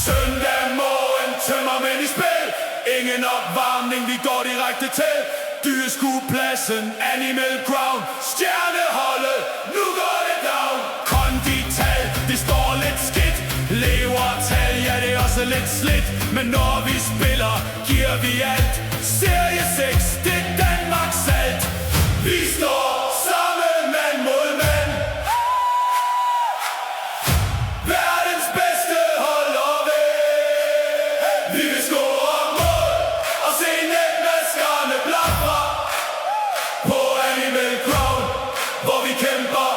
Søndag morgen, tømmermænd i spil. Ingen opvarmning, vi går direkte til dyreskuepladsen, Animal Ground. Stjerneholdet, nu går det down. Kondital, det står lidt skidt. Levertal, ja det er også lidt slidt. Men når vi spiller, giver vi alt. Serie 6, det er Danmarks alt. Vi står sammen mand mod mand. Verdens bedste hold og ven. Vi vil score mål og se netmaskerne blafre på Animal Ground, hvor vi kæmper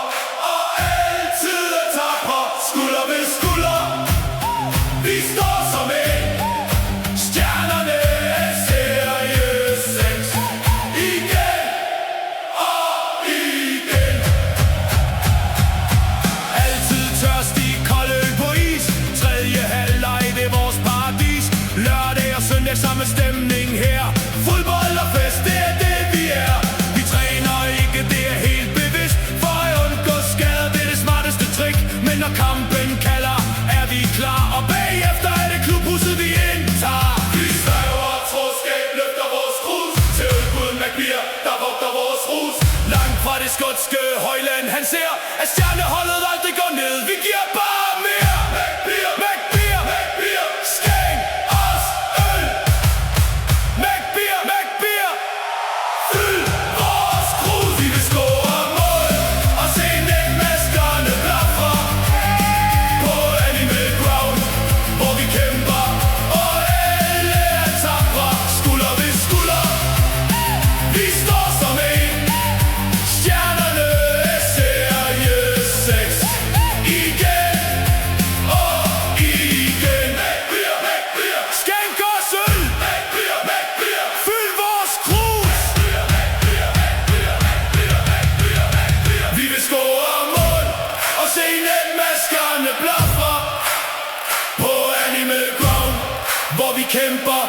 og altid er tapre. Skulder ved skulder, vi står som en. Stjernerne er serie 6. Igen og igen. Altid tørstig, kold øl på is. Tredje halvleg, det er vores paradis. Lørdag og søndag samme stemning her. Fodbold og fest, det er det vi er. Vi træner ikke, det er helt bevidst. For at undgå skader, det er det smarteste trick. Men når kampen kalder, er vi klar. Og bagefter er det klubhuset, vi indtager. Vi svæver troskab, løfter vores krus til ølguden McBeer, der vogter vores hus. Langt fra det skotske højland, han ser, at stjerneholdet aldrig går ned. Vi giver bare mere. McBeer, McBeer, McBeer. Skænk os øl. McBeer, McBeer. Fyld vores krus. Vi vil score mål og se netmaskerne blafre på Animal Ground, hvor vi kæmper og alle er tapre. Skulder ved skulder, vi står som en. Stjernerne er serie 6. Igen og igen. McBeer, McBeer. Skænk os øl. McBeer, McBeer. Fyld vores krus. McBeer, McBeer, McBeer, McBeer, McBeer, McBeer. Vi vil score mål og se netmaskerne blafre på Animal Ground, hvor vi kæmper